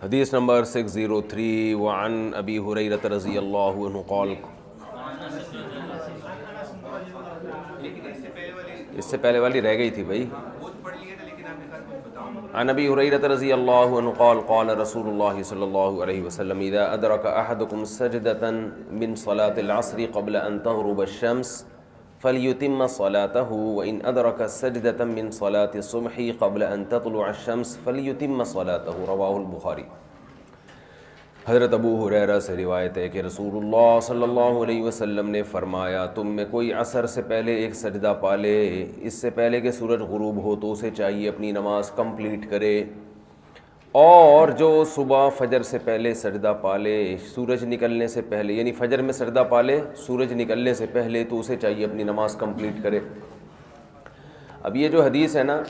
حدیث نمبر 603 وعن ابی ہریرہ رضی اللہ عنہ قال، اس سے پہلے والی رہ گئی تھی بھائی. عن ابی ہریرہ رضی اللہ عنہ قال قال رسول اللہ صلی اللہ علیہ وسلم اذا ادرک احدکم سجدة من صلاة العصر قبل ان تغرب الشمس فلیتم صلاته وان ادرک سجدة من صلاة الصبح قبل ان تطلع الشمس فلیتم صلاته. رواہ البخاری. حضرت ابو ہریرہ سے روایت ہے کہ رسول اللہ صلی اللہ علیہ وسلم نے فرمایا، تم میں کوئی عصر سے پہلے ایک سجدہ پالے، اس سے پہلے کہ سورج غروب ہو تو اسے چاہیے اپنی نماز کمپلیٹ کرے، اور جو صبح فجر سے پہلے سجدہ پالے سورج نکلنے سے پہلے، یعنی فجر میں سجدہ پالے سورج نکلنے سے پہلے، تو اسے چاہیے اپنی نماز کمپلیٹ کرے. اب یہ جو حدیث ہے نا،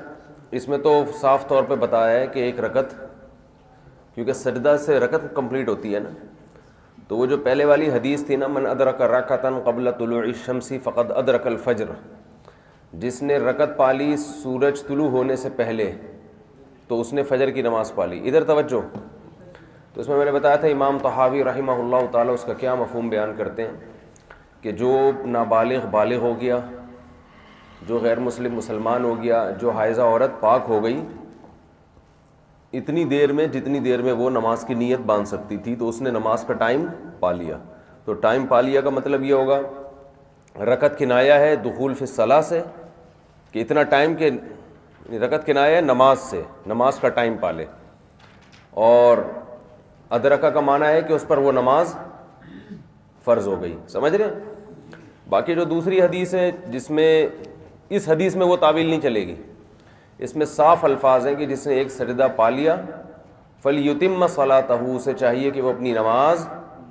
اس میں تو صاف طور پہ بتایا ہے کہ ایک رکعت، کیونکہ سجدہ سے رکعت کمپلیٹ ہوتی ہے نا، تو وہ جو پہلے والی حدیث تھی نا، من ادرک رکعۃ قبل طلوع الشمس فقد ادرک الفجر، جس نے رکعت پالی سورج طلوع ہونے سے پہلے تو اس نے فجر کی نماز پالی. ادھر توجہ. تو اس میں نے بتایا تھا امام طحاوی رحمہ اللہ تعالیٰ اس کا کیا مفہوم بیان کرتے ہیں کہ جو نابالغ بالغ ہو گیا، جو غیر مسلم مسلمان ہو گیا، جو حائضہ عورت پاک ہو گئی، اتنی دیر میں جتنی دیر میں وہ نماز کی نیت باندھ سکتی تھی، تو اس نے نماز کا ٹائم پا لیا. تو ٹائم پا لیا کا مطلب یہ ہوگا، رکعت کنایہ ہے دخول فی الصلاۃ سے، کہ اتنا ٹائم کہ رکعت کنایہ ہے نماز سے، نماز کا ٹائم پا لے، اور ادرکہ کا معنی ہے کہ اس پر وہ نماز فرض ہو گئی. سمجھ رہے ہیں؟ باقی جو دوسری حدیث ہے جس میں اس حدیث میں وہ تعویل نہیں چلے گی، اس میں صاف الفاظ ہیں کہ جس نے ایک سجدہ پا لیا فَلْيُتِمَّ صَلَاتَهُ، اسے چاہیے کہ وہ اپنی نماز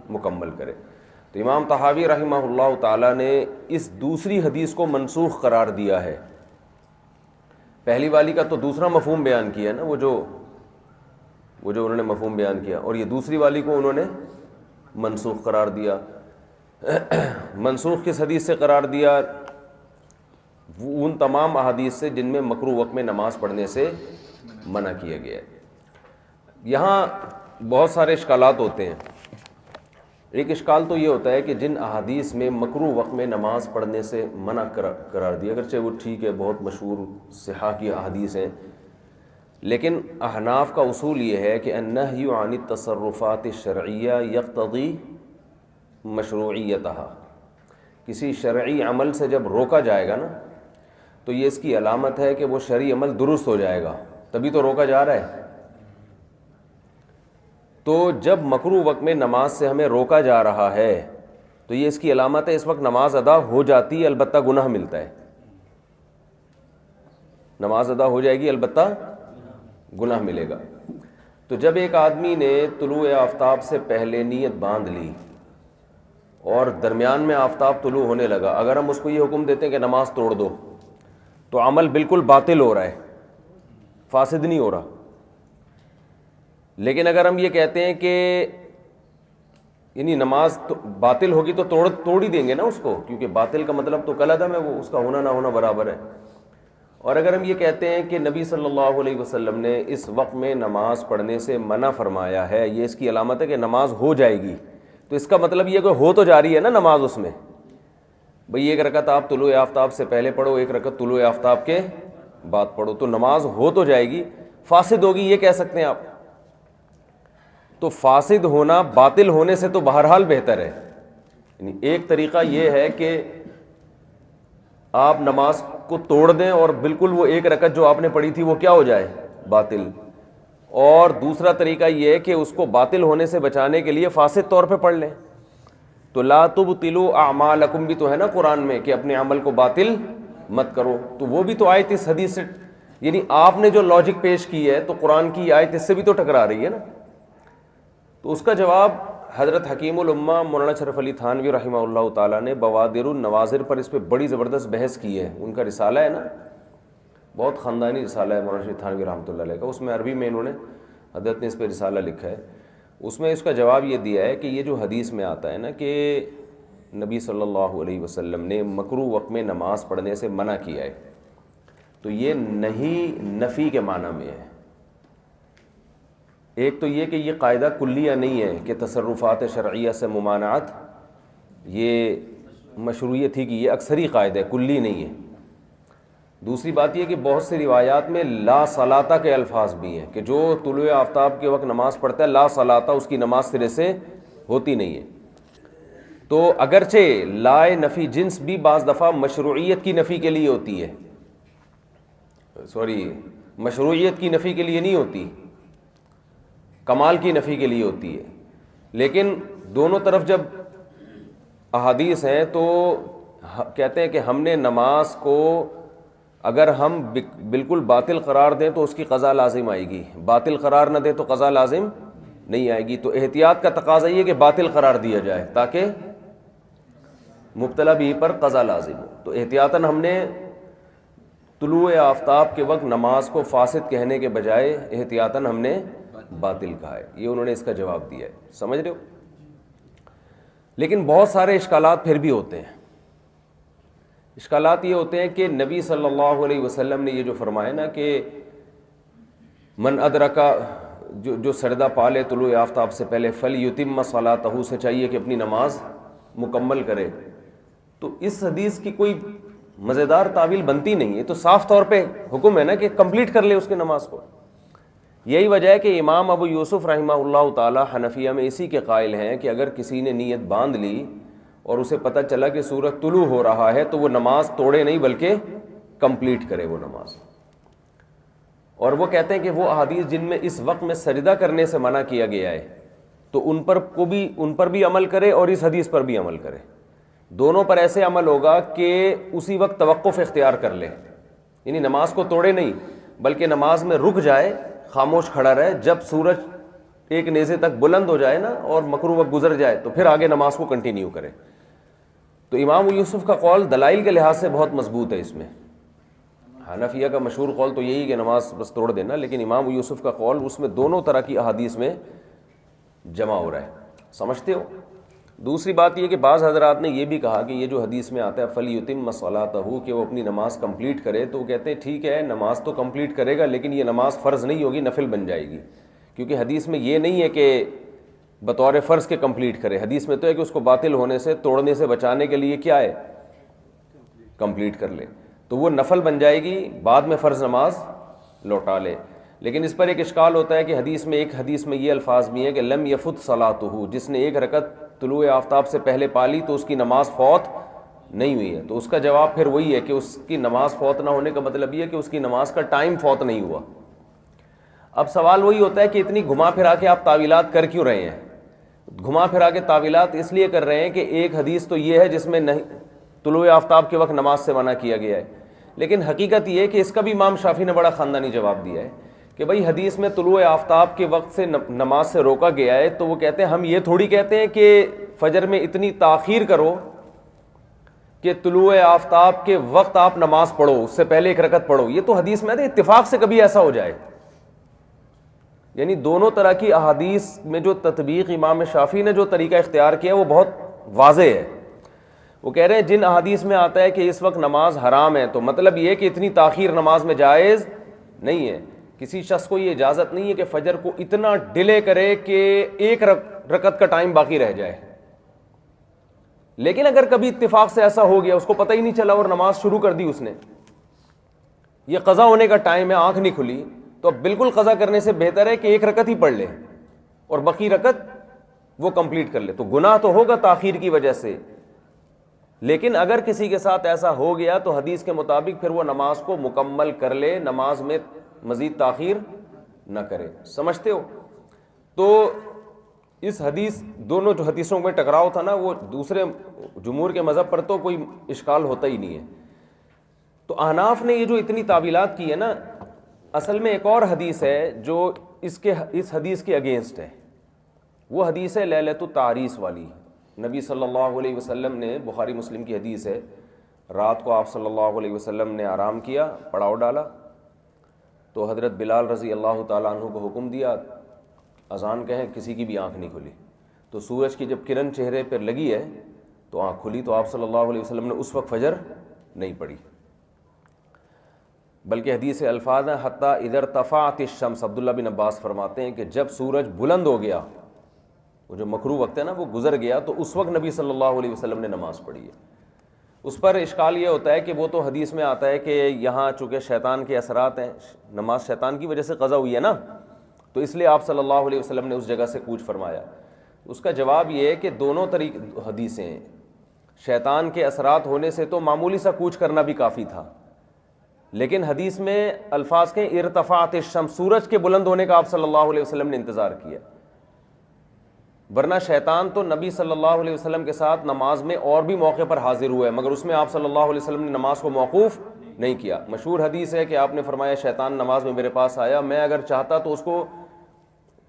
مکمل کرے. تو امام طحاوی رحمہ اللہ تعالیٰ نے اس دوسری حدیث کو منسوخ قرار دیا ہے. پہلی والی کا تو دوسرا مفہوم بیان کیا نا، وہ جو انہوں نے مفہوم بیان کیا، اور یہ دوسری والی کو انہوں نے منسوخ قرار دیا. منسوخ کس حدیث سے قرار دیا؟ ان تمام احادیث سے جن میں مکروہ وقت میں نماز پڑھنے سے منع کیا گیا ہے. یہاں بہت سارے اشکالات ہوتے ہیں. ایک اشکال تو یہ ہوتا ہے کہ جن احادیث میں مکروہ وقت میں نماز پڑھنے سے منع قرار دیا، اگرچہ وہ ٹھیک ہے، بہت مشہور صحاح کی احادیث ہیں، لیکن احناف کا اصول یہ ہے کہ النہی عن التصرفات الشرعیہ یقتضی مشروعیتہا. کسی شرعی عمل سے جب روکا جائے گا نا، تو یہ اس کی علامت ہے کہ وہ شرعی عمل درست ہو جائے گا، تبھی تو روکا جا رہا ہے. تو جب مکروہ وقت میں نماز سے ہمیں روکا جا رہا ہے تو یہ اس کی علامت ہے اس وقت نماز ادا ہو جاتی ہے، البتہ گناہ ملتا ہے. نماز ادا ہو جائے گی، البتہ گناہ ملے گا. تو جب ایک آدمی نے طلوع آفتاب سے پہلے نیت باندھ لی اور درمیان میں آفتاب طلوع ہونے لگا، اگر ہم اس کو یہ حکم دیتے ہیں کہ نماز توڑ دو، تو عمل بالکل باطل ہو رہا ہے، فاسد نہیں ہو رہا. لیکن اگر ہم یہ کہتے ہیں کہ یعنی نماز باطل ہوگی تو توڑ ہی دیں گے نا اس کو، کیونکہ باطل کا مطلب تو کالعدم ہے، وہ اس کا ہونا نہ ہونا برابر ہے. اور اگر ہم یہ کہتے ہیں کہ نبی صلی اللہ علیہ وسلم نے اس وقت میں نماز پڑھنے سے منع فرمایا ہے، یہ اس کی علامت ہے کہ نماز ہو جائے گی، تو اس کا مطلب یہ کہ ہو تو جا رہی ہے نا نماز اس میں. بھئی ایک رکعت آپ طلوع آفتاب سے پہلے پڑھو، ایک رکعت طلوع آفتاب کے بعد پڑھو، تو نماز ہو تو جائے گی، فاسد ہوگی یہ کہہ سکتے ہیں آپ. تو فاسد ہونا باطل ہونے سے تو بہرحال بہتر ہے. یعنی ایک طریقہ یہ ہے کہ آپ نماز کو توڑ دیں اور بالکل وہ ایک رکعت جو آپ نے پڑھی تھی وہ کیا ہو جائے؟ باطل. اور دوسرا طریقہ یہ ہے کہ اس کو باطل ہونے سے بچانے کے لیے فاسد طور پہ پڑھ لیں. تو لا تبطلوا اعمالکم بھی تو ہے نا قرآن میں کہ اپنے عمل کو باطل مت کرو، تو وہ بھی تو آیت اس حدیث سے، یعنی آپ نے جو لاجک پیش کی ہے تو قرآن کی آیت اس سے بھی تو ٹکرا رہی ہے نا. تو اس کا جواب حضرت حکیم الامہ مولانا شرف علی تھانوی رحمہ اللہ تعالیٰ نے بوادر النوازر پر اس پہ بڑی زبردست بحث کی ہے. ان کا رسالہ ہے نا، بہت خاندانی رسالہ ہے مولانا شرف تھانوی رحمۃ اللہ علیہ کا، اس میں عربی میں انہوں نے حضرت نے اس پہ رسالہ لکھا ہے. اس میں اس کا جواب یہ دیا ہے کہ یہ جو حدیث میں آتا ہے نا کہ نبی صلی اللہ علیہ وسلم نے مکروہ وقت میں نماز پڑھنے سے منع کیا ہے، تو یہ نہیں نفی کے معنی میں ہے. ایک تو یہ کہ یہ قاعدہ کلیہ نہیں ہے کہ تصرفات شرعیہ سے ممانعت یہ مشروعیت ہی کی، یہ اکثری قاعدہ ہے، کلی نہیں ہے۔ دوسری بات یہ کہ بہت سی روایات میں لا صلاۃ کے الفاظ بھی ہیں کہ جو طلوع آفتاب کے وقت نماز پڑھتا ہے لا صلاۃ، اس کی نماز سرے سے ہوتی نہیں ہے۔ تو اگرچہ لا نفی جنس بھی بعض دفعہ مشروعیت کی نفی کے لیے ہوتی ہے، مشروعیت کی نفی کے لیے نہیں ہوتی، کمال کی نفی کے لیے ہوتی ہے۔ لیکن دونوں طرف جب احادیث ہیں تو کہتے ہیں کہ ہم نے نماز کو اگر ہم بالکل باطل قرار دیں تو اس کی قضا لازم آئے گی، باطل قرار نہ دیں تو قضا لازم نہیں آئے گی۔ تو احتیاط کا تقاضا یہ کہ باطل قرار دیا جائے تاکہ مبتلا بھی پر قضا لازم ہو۔ تو احتیاطاً ہم نے طلوع آفتاب کے وقت نماز کو فاسد کہنے کے بجائے احتیاطاً ہم نے باطل کہا ہے، یہ انہوں نے اس کا جواب دیا ہے، سمجھ رہے ہو؟ لیکن بہت سارے اشکالات پھر بھی ہوتے ہیں۔ اشکالات یہ ہوتے ہیں کہ نبی صلی اللہ علیہ وسلم نے یہ جو فرمایا نا کہ من ادرکا، جو سجدہ پا لے طلوع آفتاب سے پہلے فلیتم صلاتہ، سے چاہیے کہ اپنی نماز مکمل کرے، تو اس حدیث کی کوئی مزیدار تعویل بنتی نہیں ہے، تو صاف طور پہ حکم ہے نا کہ کمپلیٹ کر لے اس کی نماز کو۔ یہی وجہ ہے کہ امام ابو یوسف رحمہ اللہ تعالی حنفیہ میں اسی کے قائل ہیں کہ اگر کسی نے نیت باندھ لی اور اسے پتہ چلا کہ سورج طلوع ہو رہا ہے تو وہ نماز توڑے نہیں بلکہ کمپلیٹ کرے وہ نماز۔ اور وہ کہتے ہیں کہ وہ احادیث جن میں اس وقت میں سجدہ کرنے سے منع کیا گیا ہے تو ان پر بھی عمل کرے اور اس حدیث پر بھی عمل کرے، دونوں پر ایسے عمل ہوگا کہ اسی وقت توقف اختیار کر لے، یعنی نماز کو توڑے نہیں بلکہ نماز میں رک جائے، خاموش کھڑا رہے، جب سورج ایک نیزے تک بلند ہو جائے نا اور مکروہ وقت گزر جائے تو پھر آگے نماز کو کنٹینیو کرے۔ تو امام یوسف کا قول دلائل کے لحاظ سے بہت مضبوط ہے۔ اس میں حنفیہ کا مشہور قول تو یہی کہ نماز بس توڑ دینا، لیکن امام یوسف کا قول اس میں دونوں طرح کی احادیث میں جمع ہو رہا ہے، سمجھتے ہو؟ دوسری بات یہ کہ بعض حضرات نے یہ بھی کہا کہ یہ جو حدیث میں آتا ہے فلیتم صلاتہ، کہ وہ اپنی نماز کمپلیٹ کرے، تو وہ کہتے ہیں ٹھیک ہے نماز تو کمپلیٹ کرے گا لیکن یہ نماز فرض نہیں ہوگی، نفل بن جائے گی، کیونکہ حدیث میں یہ نہیں ہے کہ بطور فرض کے کمپلیٹ کرے، حدیث میں تو ہے کہ اس کو باطل ہونے سے، توڑنے سے بچانے کے لیے کیا ہے، کمپلیٹ کر لے، تو وہ نفل بن جائے گی، بعد میں فرض نماز لوٹا لے۔ لیکن اس پر ایک اشکال ہوتا ہے کہ ایک حدیث میں یہ الفاظ بھی ہیں کہ لم یفت صلاتہ، جس نے ایک رکعت طلوع آفتاب سے پہلے پالی تو اس کی نماز فوت نہیں ہوئی ہے۔ تو اس کا جواب پھر وہی ہے کہ اس کی نماز فوت نہ ہونے کا مطلب یہ ہے کہ اس کی نماز کا ٹائم فوت نہیں ہوا۔ اب سوال وہی ہوتا ہے کہ اتنی گھما پھرا کے آپ تعویلات کر کیوں رہے ہیں؟ گھما پھرا کے تعویلات اس لیے کر رہے ہیں کہ ایک حدیث تو یہ ہے جس میں طلوع آفتاب کے وقت نماز سے منع کیا گیا ہے، لیکن حقیقت یہ ہے کہ اس کا بھی امام شافعی نے بڑا خاندانی جواب دیا ہے کہ بھائی حدیث میں طلوع آفتاب کے وقت سے نماز سے روکا گیا ہے، تو وہ کہتے ہیں ہم یہ تھوڑی کہتے ہیں کہ فجر میں اتنی تاخیر کرو کہ طلوع آفتاب کے وقت آپ نماز پڑھو، اس سے پہلے ایک رکعت پڑھو، یہ تو حدیث میں ہے اتفاق سے کبھی ایسا ہو جائے۔ یعنی دونوں طرح کی احادیث میں جو تطبیق امام شافعی نے جو طریقہ اختیار کیا وہ بہت واضح ہے۔ وہ کہہ رہے ہیں جن احادیث میں آتا ہے کہ اس وقت نماز حرام ہے تو مطلب یہ ہے کہ اتنی تاخیر نماز میں جائز نہیں ہے، کسی شخص کو یہ اجازت نہیں ہے کہ فجر کو اتنا ڈیلے کرے کہ ایک رکعت کا ٹائم باقی رہ جائے۔ لیکن اگر کبھی اتفاق سے ایسا ہو گیا، اس کو پتہ ہی نہیں چلا اور نماز شروع کر دی اس نے، یہ قضا ہونے کا ٹائم ہے، آنکھ نہیں کھلی، تو اب بالکل قضا کرنے سے بہتر ہے کہ ایک رکعت ہی پڑھ لے اور باقی رکعت وہ کمپلیٹ کر لے۔ تو گناہ تو ہوگا تاخیر کی وجہ سے، لیکن اگر کسی کے ساتھ ایسا ہو گیا تو حدیث کے مطابق پھر وہ نماز کو مکمل کر لے، نماز میں مزید تاخیر نہ کرے۔ سمجھتے ہو؟ تو اس حدیث دونوں جو حدیثوں میں ٹکراؤ تھا نا، وہ دوسرے جمہور کے مذہب پر تو کوئی اشکال ہوتا ہی نہیں ہے۔ تو احناف نے یہ جو اتنی تعویلات کی ہے نا، اصل میں ایک اور حدیث ہے جو اس حدیث کے اگینسٹ ہے، وہ حدیث ہے لیلۃ التعریس والی۔ نبی صلی اللہ علیہ وسلم نے، بخاری مسلم کی حدیث ہے، رات کو آپ صلی اللہ علیہ وسلم نے آرام کیا، پڑاؤ ڈالا، تو حضرت بلال رضی اللہ تعالیٰ عنہ کو حکم دیا اذان کہیں، کسی کی بھی آنکھ نہیں کھلی، تو سورج کی جب کرن چہرے پر لگی ہے تو آنکھ کھلی، تو آپ صلی اللہ علیہ وسلم نے اس وقت فجر نہیں پڑھی۔ بلکہ حدیث الفاظ ہیں حتیٰ اذا ارتفعت الشمس، عبداللہ بن عباس فرماتے ہیں کہ جب سورج بلند ہو گیا، وہ جو مکروہ وقت ہے نا وہ گزر گیا، تو اس وقت نبی صلی اللہ علیہ وسلم نے نماز پڑھی ہے۔ اس پر اشکال یہ ہوتا ہے کہ وہ تو حدیث میں آتا ہے کہ یہاں چونکہ شیطان کے اثرات ہیں، نماز شیطان کی وجہ سے قضا ہوئی ہے نا، تو اس لیے آپ صلی اللہ علیہ وسلم نے اس جگہ سے کوچ فرمایا۔ اس کا جواب یہ ہے کہ دونوں حدیثیں ہیں، شیطان کے اثرات ہونے سے تو معمولی سا کوچ کرنا بھی کافی تھا، لیکن حدیث میں الفاظ کے ارتفعت الشمس، سورج کے بلند ہونے کا آپ صلی اللہ علیہ وسلم نے انتظار کیا، ورنہ شیطان تو نبی صلی اللہ علیہ وسلم کے ساتھ نماز میں اور بھی موقع پر حاضر ہوا ہے، مگر اس میں آپ صلی اللہ علیہ وسلم نے نماز کو موقوف نہیں کیا۔ مشہور حدیث ہے کہ آپ نے فرمایا شیطان نماز میں میرے پاس آیا، میں اگر چاہتا تو اس کو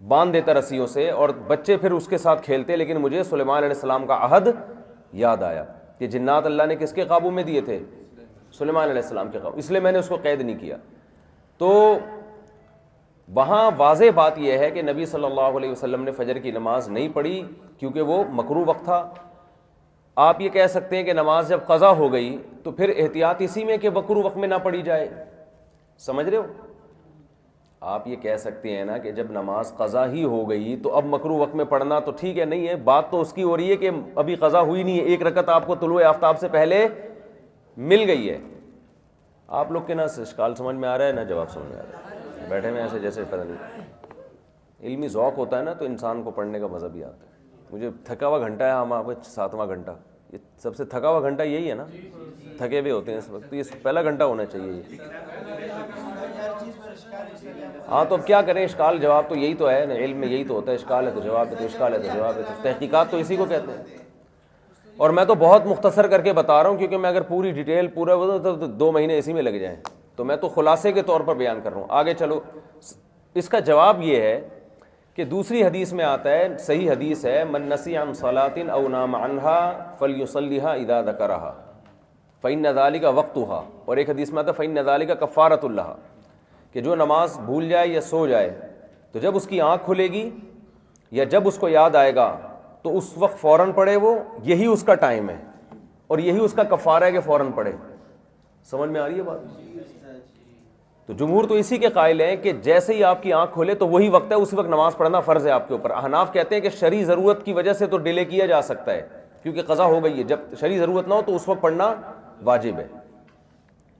باندھ دیتا رسیوں سے اور بچے پھر اس کے ساتھ کھیلتے، لیکن مجھے سلیمان علیہ السلام کا عہد یاد آیا کہ جنات اللہ نے کس کے قابو میں دیے تھے؟ سلیمان علیہ السلام کے قابو، اس لیے میں نے اس کو قید نہیں کیا۔ تو وہاں واضح بات یہ ہے کہ نبی صلی اللہ علیہ وسلم نے فجر کی نماز نہیں پڑھی کیونکہ وہ مکروہ وقت تھا۔ آپ یہ کہہ سکتے ہیں کہ نماز جب قضا ہو گئی تو پھر احتیاط اسی میں کہ مکروہ وقت میں نہ پڑھی جائے، سمجھ رہے ہو؟ آپ یہ کہہ سکتے ہیں نا کہ جب نماز قضا ہی ہو گئی تو اب مکروہ وقت میں پڑھنا تو ٹھیک ہے، نہیں ہے، بات تو اس کی ہو رہی ہے کہ ابھی قضا ہوئی نہیں ہے، ایک رکعت آپ کو طلوع آفتاب سے پہلے مل گئی ہے۔ آپ لوگ کے نا اشکال سمجھ میں آ رہا ہے نہ جواب سمجھ میں آ رہا ہے، بیٹھے میں ایسے جیسے پتہ نہیں۔ علمی ذوق ہوتا ہے نا تو انسان کو پڑھنے کا مزہ بھی آتا ہے۔ مجھے تھکا ہوا گھنٹہ ہے، ہم آپ کو 7واں گھنٹہ، یہ سب سے تھکا ہوا گھنٹہ یہی ہے نا، تھکے ہوئے ہوتے ہیں اس وقت، تو یہ پہلا گھنٹہ ہونا چاہیے۔ ہاں تو اب کیا کریں، اشکال جواب تو یہی تو ہے نا، علم میں یہی تو ہوتا ہے، اشکال ہے تو جواب ہے، تو اشکال ہے تو جواب ہے، تو تحقیقات تو اسی کو کہتے ہیں۔ اور میں تو بہت مختصر کر کے بتا رہا ہوں کیونکہ میں اگر پوری ڈیٹیل پورا تو 2 مہینے اسی میں لگ جائیں، تو میں تو خلاصے کے طور پر بیان کر رہا ہوں۔ آگے چلو، اس کا جواب یہ ہے کہ دوسری حدیث میں آتا ہے، صحیح حدیث ہے، من نسی عن صلاۃ او نام عنها فلیصلیھا اذا ذکرھا فإن ذلک وقتھا، اور ایک حدیث میں آتا ہے فإن ذلک کفارۃ لھا، کہ جو نماز بھول جائے یا سو جائے تو جب اس کی آنکھ کھلے گی یا جب اس کو یاد آئے گا تو اس وقت فوراً پڑھے، وہ یہی اس کا ٹائم ہے اور یہی اس کا کفارہ ہے کہ فوراً پڑھے۔ سمجھ میں آ رہی ہے بات؟ تو جمہور تو اسی کے قائل ہیں کہ جیسے ہی آپ کی آنکھ کھولے تو وہی وقت ہے، اسی وقت نماز پڑھنا فرض ہے آپ کے اوپر۔ احناف کہتے ہیں کہ شرعی ضرورت کی وجہ سے تو ڈیلے کیا جا سکتا ہے کیونکہ قضا ہو گئی ہے، جب شرعی ضرورت نہ ہو تو اس وقت پڑھنا واجب ہے،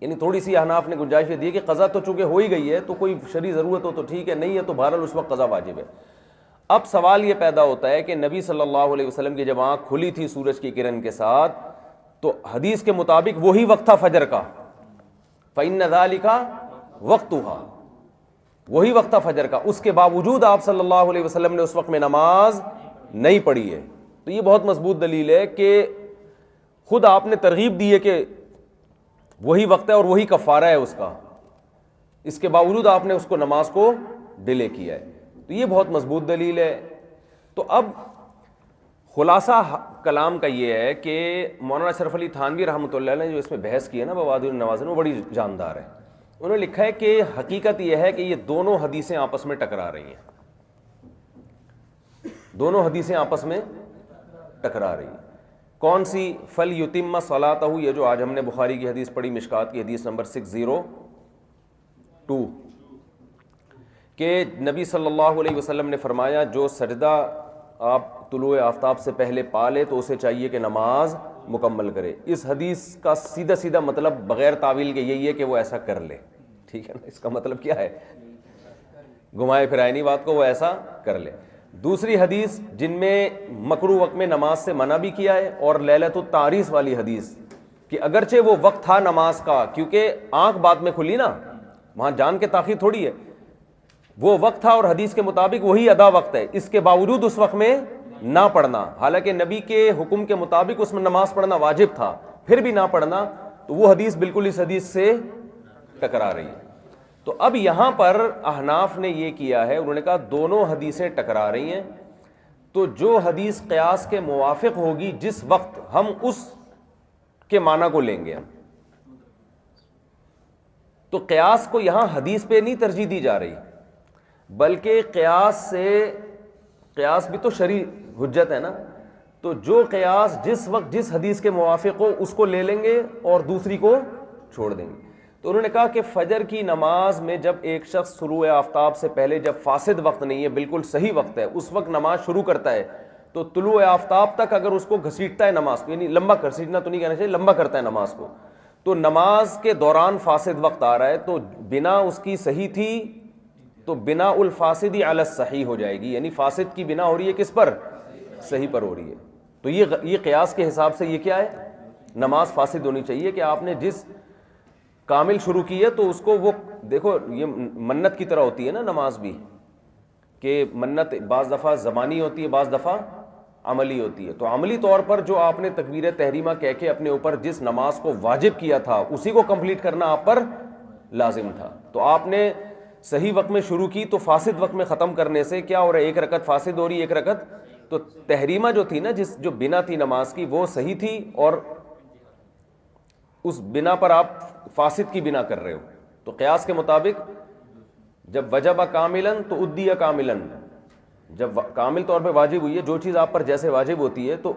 یعنی تھوڑی سی احناف نے گنجائش دی کہ قضا تو چونکہ ہو ہی گئی ہے تو کوئی شرعی ضرورت ہو تو ٹھیک ہے، نہیں ہے تو بہرحال اس وقت قضا واجب ہے۔ اب سوال یہ پیدا ہوتا ہے کہ نبی صلی اللہ علیہ وسلم کی جب آنکھ کھلی تھی سورج کی کرن کے ساتھ تو حدیث کے مطابق وہی وقت تھا فجر کا، فإن ذلک وقتھا، وہی وقت تھا فجر کا، اس کے باوجود آپ صلی اللہ علیہ وسلم نے اس وقت میں نماز نہیں پڑھی ہے۔ تو یہ بہت مضبوط دلیل ہے کہ خود آپ نے ترغیب دی ہے کہ وہی وقت ہے اور وہی کفارہ ہے اس کا، اس کے باوجود آپ نے اس کو نماز کو ڈیلے کیا ہے، تو یہ بہت مضبوط دلیل ہے۔ تو اب خلاصہ کلام کا یہ ہے کہ مولانا اشرف علی تھانوی رحمۃ اللہ علیہ نے جو اس میں بحث کی ہے نا بوادر النوازل، وہ بڑی جاندار ہے۔ انہوں نے لکھا ہے کہ حقیقت یہ ہے کہ یہ دونوں حدیثیں آپس میں ٹکرا رہی ہیں، دونوں حدیثیں آپس میں ٹکرا رہی ہیں۔ کون سی؟ فَلْيُتِمَّ صَلَاتَهُ، یہ جو آج ہم نے بخاری کی حدیث پڑھی، مشکات کی حدیث نمبر 602، کہ نبی صلی اللہ علیہ وسلم نے فرمایا جو سجدہ آپ طلوع آفتاب سے پہلے پا لے تو اسے چاہیے کہ نماز مکمل کرے۔ اس حدیث کا سیدھا سیدھا مطلب بغیر تعویل کے یہی ہے کہ وہ ایسا کر لے، ٹھیک ہے نا؟ اس کا مطلب کیا ہے؟ گھمائے پھرائے نہیں بات کو، وہ ایسا کر لے۔ دوسری حدیث جن میں مکروہ وقت میں نماز سے منع بھی کیا ہے، اور لیلۃ التعریس والی حدیث کہ اگرچہ وہ وقت تھا نماز کا، کیونکہ آنکھ بعد میں کھلی نا، وہاں جان کے تاخیر تھوڑی ہے، وہ وقت تھا اور حدیث کے مطابق وہی ادا وقت ہے، اس کے باوجود اس وقت میں نہ پڑھنا، حالانکہ نبی کے حکم کے مطابق اس میں نماز پڑھنا واجب تھا، پھر بھی نہ پڑھنا، تو وہ حدیث بالکل اس حدیث سے ٹکرا رہی ہے۔ تو اب یہاں پر احناف نے یہ کیا ہے، انہوں نے کہا دونوں حدیثیں ٹکرا رہی ہیں، تو جو حدیث قیاس کے موافق ہوگی جس وقت، ہم اس کے معنی کو لیں گے۔ تو قیاس کو یہاں حدیث پہ نہیں ترجیح دی جا رہی، بلکہ قیاس بھی تو شرعی حجت ہے نا، تو جو قیاس جس وقت جس حدیث کے موافق ہو اس کو لے لیں گے اور دوسری کو چھوڑ دیں گے۔ تو تو انہوں نے کہا کہ فجر کی نماز میں جب ایک شخص طلوع آفتاب سے پہلے، جب فاسد وقت نہیں ہے، بالکل صحیح وقت ہے، اس وقت نماز شروع کرتا ہے، تو طلوع آفتاب تک اگر اس کو گھسیٹتا ہے نماز کو، یعنی لمبا، گھسیٹنا تو نہیں کہنا چاہیے، لمبا کرتا ہے نماز کو، تو نماز کے دوران فاسد وقت آ رہا ہے تو بنا اس کی صحیح تھی تو بنا الفاسدی علی الصحیح ہو جائے گی، یعنی فاسد کی بنا ہو رہی ہے کس پر؟ صحیح پر ہو رہی ہے. تو یہ قیاس کے حساب سے یہ کیا ہے؟ نماز فاسد ہونی چاہیے کہ آپ نے جس کامل شروع کی ہے تو اس کو، وہ دیکھو یہ منت کی طرح ہوتی ہے نا نماز بھی، کہ منت بعض دفعہ زبانی ہوتی ہے، بعض دفعہ عملی ہوتی ہے. تو عملی طور پر جو آپ نے تکبیر تحریمہ کہہ کے اپنے اوپر جس نماز کو واجب کیا تھا اسی کو کمپلیٹ کرنا آپ پر لازم تھا. تو آپ نے صحیح وقت میں شروع کی تو فاسد وقت میں ختم کرنے سے کیا ہو رہا ہے؟ ایک رکعت فاسد ہو رہی ہے، ایک رکعت. تو تحریمہ جو تھی نا، جو بنا تھی نماز کی، وہ صحیح تھی، اور اس بنا پر آپ فاسد کی بنا کر رہے ہو. تو قیاس کے مطابق جب وجب کاملاً تو ادی کاملاً، جب کامل طور پہ واجب ہوئی ہے، جو چیز آپ پر جیسے واجب ہوتی ہے تو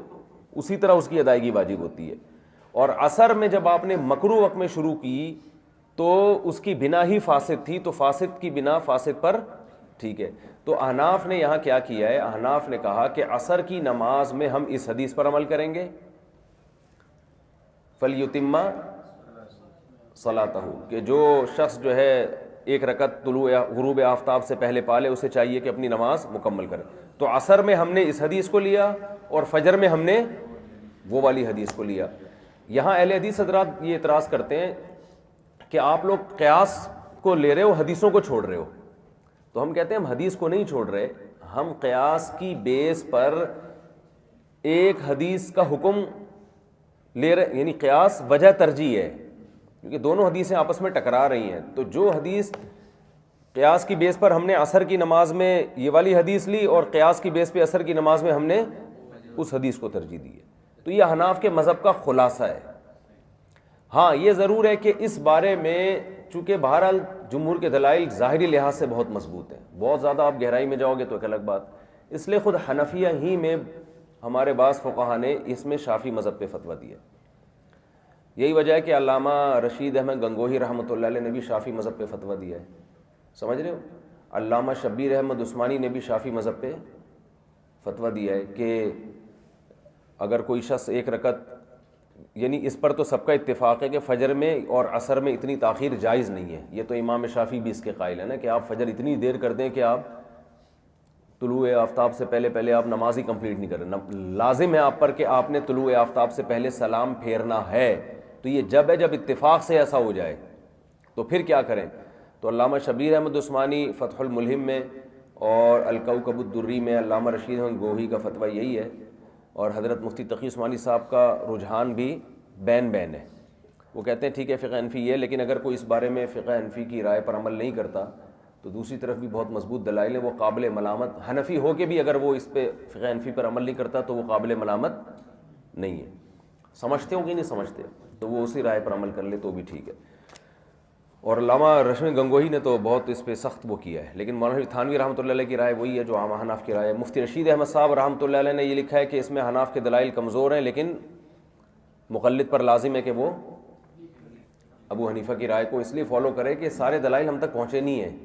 اسی طرح اس کی ادائیگی واجب ہوتی ہے. اور عصر میں جب آپ نے مکروہ وقت میں شروع کی تو اس کی بنا ہی فاسد تھی، تو فاسد کی بنا فاسد پر ٹھیک ہے. تو احناف نے یہاں کیا کیا ہے؟ احناف نے کہا کہ عصر کی نماز میں ہم اس حدیث پر عمل کریں گے، فَلْيُتِمَّ صَلَاتَهُ، کہ جو شخص جو ہے ایک رکعت طلوع غروب آفتاب سے پہلے پالے، اسے چاہیے کہ اپنی نماز مکمل کرے. تو عصر میں ہم نے اس حدیث کو لیا اور فجر میں ہم نے وہ والی حدیث کو لیا. یہاں اہل حدیث حضرات یہ اعتراض کرتے ہیں کہ آپ لوگ قیاس کو لے رہے ہو، حدیثوں کو چھوڑ رہے ہو. تو ہم کہتے ہیں ہم حدیث کو نہیں چھوڑ رہے، ہم قیاس کی بیس پر ایک حدیث کا حکم لے رہے، یعنی قیاس وجہ ترجیح ہے، کیونکہ دونوں حدیثیں آپس میں ٹکرا رہی ہیں. تو جو حدیث قیاس کی بیس پر ہم نے عصر کی نماز میں یہ والی حدیث لی، اور قیاس کی بیس پہ عصر کی نماز میں ہم نے اس حدیث کو ترجیح دی ہے. تو یہ حناف کے مذہب کا خلاصہ ہے. ہاں یہ ضرور ہے کہ اس بارے میں چونکہ بہرحال جمہور کے دلائل ظاہری لحاظ سے بہت مضبوط ہیں، بہت زیادہ آپ گہرائی میں جاؤ گے تو ایک الگ بات، اس لیے خود حنفیہ ہی میں ہمارے بعض فقہا نے اس میں شافعی مذہب پہ فتویٰ دیا. یہی وجہ ہے کہ علامہ رشید احمد گنگوہی رحمۃ اللہ علیہ نے بھی شافعی مذہب پہ فتویٰ دیا ہے، سمجھ رہے ہو. علامہ شبیر احمد عثمانی نے بھی شافعی مذہب پہ فتویٰ دیا ہے کہ اگر کوئی شخص ایک رکعت، یعنی اس پر تو سب کا اتفاق ہے کہ فجر میں اور عصر میں اتنی تاخیر جائز نہیں ہے. یہ تو امام شافعی بھی اس کے قائل ہیں نا کہ آپ فجر اتنی دیر کر دیں کہ آپ طلوع آفتاب سے پہلے آپ نماز ہی کمپلیٹ نہیں کریں. لازم ہے آپ پر کہ آپ نے طلوع آفتاب سے پہلے سلام پھیرنا ہے. تو یہ جب ہے جب اتفاق سے ایسا ہو جائے تو پھر کیا کریں. تو علامہ شبیر احمد عثمانی فتح الملہم میں اور الکوکب الدری میں علامہ رشید احمد گنگوہی کا فتویٰ یہی ہے، اور حضرت مفتی تقی عثمانی صاحب کا رجحان بھی بین ہے. وہ کہتے ہیں ٹھیک ہے فقہ حنفی ہے، لیکن اگر کوئی اس بارے میں فقہ حنفی کی رائے پر عمل نہیں کرتا تو دوسری طرف بھی بہت مضبوط دلائل ہیں، وہ قابل ملامت، حنفی ہو کے بھی اگر وہ اس پہ فقہ حنفی پر عمل نہیں کرتا تو وہ قابل ملامت نہیں ہے. سمجھتے ہو کہ نہیں سمجھتے تو وہ اسی رائے پر عمل کر لے تو بھی ٹھیک ہے. اور علامہ رشید گنگوہی نے تو بہت اس پہ سخت وہ کیا ہے، لیکن مولانا تھانوی رحمۃ اللہ علیہ کی رائے وہی ہے جو عام حناف کی رائے ہے. مفتی رشید احمد صاحب رحمۃ اللہ علیہ نے یہ لکھا ہے کہ اس میں حناف کے دلائل کمزور ہیں، لیکن مقلد پر لازم ہے کہ وہ ابو حنیفہ کی رائے کو اس لیے فالو کرے کہ سارے دلائل ہم تک پہنچے نہیں ہیں.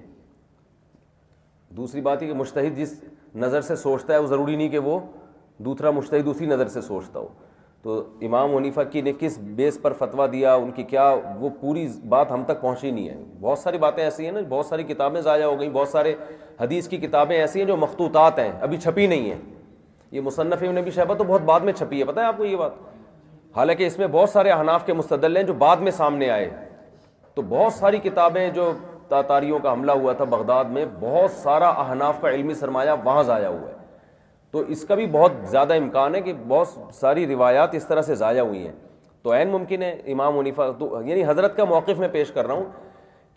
دوسری بات ہے کہ مجتہد جس نظر سے سوچتا ہے وہ ضروری نہیں کہ وہ دوسرا مجتہد اسی نظر سے سوچتا ہو. تو امام حنیفہ کی نے کس بیس پر فتویٰ دیا، ان کی کیا، وہ پوری بات ہم تک پہنچی نہیں ہے. بہت ساری باتیں ایسی ہیں نا، بہت ساری کتابیں ضائع ہو گئیں، بہت سارے حدیث کی کتابیں ایسی ہیں جو مخطوطات ہیں، ابھی چھپی نہیں ہیں. یہ مصنف ابن ابی شیبہ تو بہت بعد میں چھپی ہے، پتہ ہے آپ کو یہ بات، حالانکہ اس میں بہت سارے احناف کے مستدل ہیں جو بعد میں سامنے آئے. تو بہت ساری کتابیں جو تاتاریوں کا حملہ ہوا تھا بغداد میں، بہت سارا احناف کا علمی سرمایہ وہاں ضائع ہوا ہے. تو اس کا بھی بہت زیادہ امکان ہے کہ بہت ساری روایات اس طرح سے ضائع ہوئی ہیں. تو عین ممکن ہے امام حنیفہ تو، یعنی حضرت کا موقف میں پیش کر رہا ہوں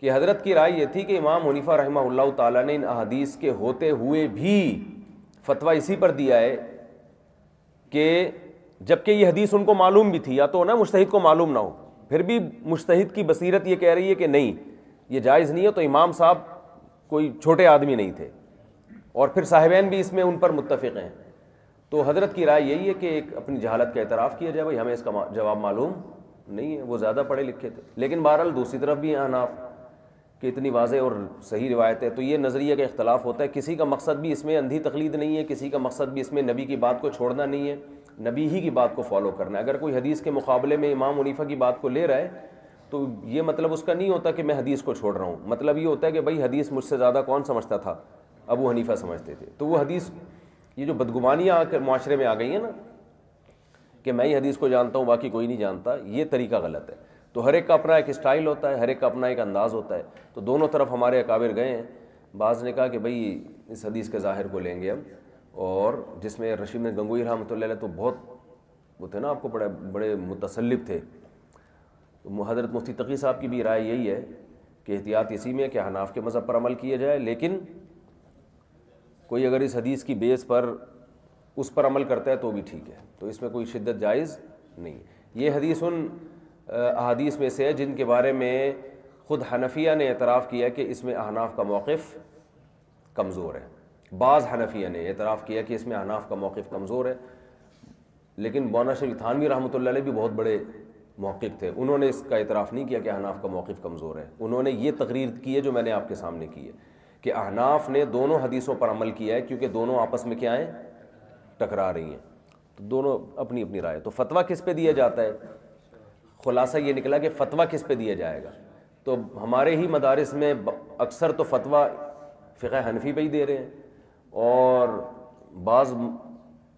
کہ حضرت کی رائے یہ تھی کہ امام حنیفہ رحمہ اللہ تعالیٰ نے ان احادیث کے ہوتے ہوئے بھی فتویٰ اسی پر دیا ہے کہ جبکہ یہ حدیث ان کو معلوم بھی تھی، یا تو نا مجتہد کو معلوم نہ ہو، پھر بھی مجتہد کی بصیرت یہ کہہ رہی ہے کہ نہیں یہ جائز نہیں ہے. تو امام صاحب کوئی چھوٹے آدمی نہیں تھے، اور پھر صاحبین بھی اس میں ان پر متفق ہیں. تو حضرت کی رائے یہی ہے کہ ایک اپنی جہالت کا اعتراف کیا جائے، بھائی ہمیں اس کا جواب معلوم نہیں ہے, وہ زیادہ پڑھے لکھے تھے. لیکن بہرحال دوسری طرف بھی احناف کہ اتنی واضح اور صحیح روایت ہے, تو یہ نظریہ کا اختلاف ہوتا ہے. کسی کا مقصد بھی اس میں اندھی تقلید نہیں ہے, کسی کا مقصد بھی اس میں نبی کی بات کو چھوڑنا نہیں ہے, نبی ہی کی بات کو فالو کرنا ہے. اگر کوئی حدیث کے مقابلے میں امام حنیفہ کی بات کو لے رہا ہے تو یہ مطلب اس کا نہیں ہوتا کہ میں حدیث کو چھوڑ رہا ہوں, مطلب یہ ہوتا ہے کہ بھائی حدیث مجھ سے زیادہ کون سمجھتا تھا, ابو حنیفہ سمجھتے تھے. تو وہ حدیث, یہ جو بدگمانیاں آ کر معاشرے میں آ گئی ہیں نا کہ میں ہی حدیث کو جانتا ہوں باقی کوئی نہیں جانتا, یہ طریقہ غلط ہے. تو ہر ایک کا اپنا ایک اسٹائل ہوتا ہے, ہر ایک کا اپنا ایک انداز ہوتا ہے. تو دونوں طرف ہمارے اکابر گئے ہیں. بعض نے کہا کہ بھئی اس حدیث کے ظاہر کو لیں گے ہم, اور جس میں رشید گنگوئی رحمۃ اللہ علیہ تو بہت وہ تھے نا, آپ کو بڑے متسلب تھے. تو حضرت مفتی تقی صاحب کی بھی رائے یہی ہے کہ احتیاط اسی میں کہ حناف کے مذہب پر عمل کیا جائے, لیکن کوئی اگر اس حدیث کی بیس پر اس پر عمل کرتا ہے تو بھی ٹھیک ہے, تو اس میں کوئی شدت جائز نہیں. یہ حدیث ان احادیث میں سے ہے جن کے بارے میں خود حنفیہ نے اعتراف کیا کہ اس میں احناف کا موقف کمزور ہے. بعض حنفیہ نے اعتراف کیا کہ اس میں احناف کا موقف کمزور ہے, لیکن مولانا شریف تھانوی رحمۃ اللہ علیہ بھی بہت بڑے محقق تھے, انہوں نے اس کا اعتراف نہیں کیا کہ احناف کا موقف کمزور ہے. انہوں نے یہ تقریر کی ہے جو میں نے آپ کے سامنے کی ہے کہ احناف نے دونوں حدیثوں پر عمل کیا ہے, کیونکہ دونوں آپس میں کیا ہیں, ٹکرا رہی ہیں. تو دونوں اپنی اپنی رائے. تو فتویٰ کس پہ دیا جاتا ہے؟ خلاصہ یہ نکلا کہ فتویٰ کس پہ دیا جائے گا. تو ہمارے ہی مدارس میں اکثر تو فتویٰ فقہ حنفی پہ ہی دے رہے ہیں, اور بعض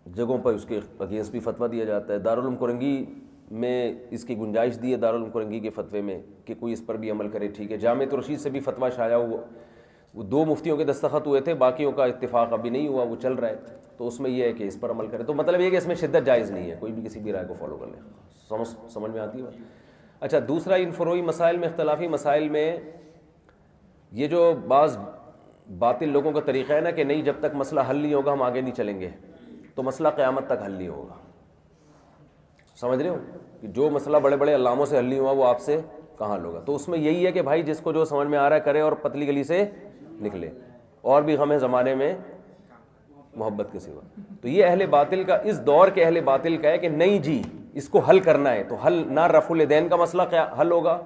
جگہوں پر اس کے اگینسٹ بھی فتویٰ دیا جاتا ہے. دارالعلوم کرنگی میں اس کی گنجائش دی ہے, دارالعلوم کرنگی کے فتوے میں, کہ کوئی اس پر بھی عمل کرے, ٹھیک ہے. جامعۃ الرشید سے بھی فتویٰ شائع ہوا, وہ 2 مفتیوں کے دستخط ہوئے تھے, باقیوں کا اتفاق ابھی نہیں ہوا, وہ چل رہا ہے. تو اس میں یہ ہے کہ اس پر عمل کرے. تو مطلب یہ کہ اس میں شدت جائز نہیں ہے, کوئی بھی کسی بھی رائے کو فالو کر لے. سمجھ میں آتی ہے بات؟ اچھا, دوسرا ان فروعی مسائل میں, اختلافی مسائل میں, یہ جو بعض باطل لوگوں کا طریقہ ہے نا کہ نہیں جب تک مسئلہ حل نہیں ہوگا ہم آگے نہیں چلیں گے, تو مسئلہ قیامت تک حل نہیں ہوگا. سمجھ رہے ہو کہ جو مسئلہ بڑے بڑے علاموں سے حل نہیں ہوا وہ آپ سے کہاں حل ہوگا. تو اس میں یہی ہے کہ بھائی جس کو جو سمجھ میں آ رہا ہے کرے اور پتلی گلی سے نکلے. اور بھی غم ہے زمانے میں محبت کے سوا. تو یہ اہل باطل کا, اس دور کے اہل باطل کا ہے کہ نہیں جی اس کو حل کرنا ہے, تو حل نہ رفع الیدین کا مسئلہ کیا حل ہوگا.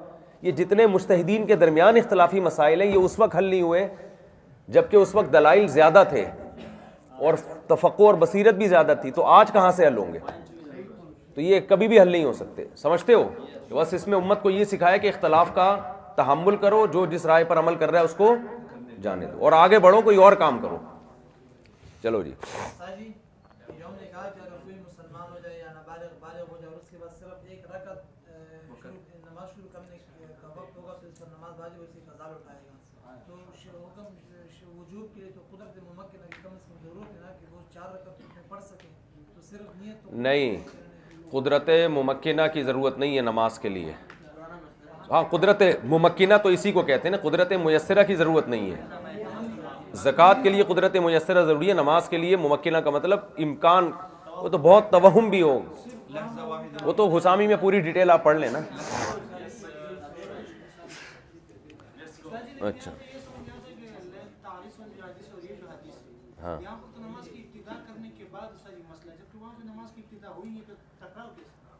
یہ جتنے مجتہدین کے درمیان اختلافی مسائل ہیں یہ اس وقت حل نہیں ہوئے جبکہ اس وقت دلائل زیادہ تھے اور تفقع اور بصیرت بھی زیادہ تھی. تو آج کہاں سے حل ہوں گے؟ تو یہ کبھی بھی حل نہیں ہو سکتے. سمجھتے ہو؟ بس اس میں امت کو یہ سکھایا کہ اختلاف کا تحمل کرو, جو جس رائے پر عمل کر رہا ہے اس کو جانے دو اور آگے بڑھو, کوئی اور کام کرو. چلو جی. مسلمان ہو جائے یا بالغ ہو جائے اور اس کے بعد صرف ایک رکعت نماز شروع کرنے کا وقت ہوگا تو اس پر نماز واجب اسی قضا اٹھائے گا. تو حکم وجوب کے لیے تو قدرت ممکنہ کی کم از کم ضرورت ہے نا کہ وہ 4 رکعت میں پڑھ سکیں. تو صرف نیت نہیں, قدرت ممکنہ کی ضرورت نہیں ہے نماز کے لیے. ہاں قدرت ممکنہ تو اسی کو کہتے ہیں نا, قدرت میسرہ کی ضرورت نہیں ہے. زکوٰۃ کے لیے قدرت میسرہ ضروری ہے, نماز کے لیے ممکنہ کا مطلب امکان, وہ تو بہت توہم بھی ہو, وہ تو حسامی میں پوری ڈیٹیل آپ پڑھ لیں نا. اچھا ہاں,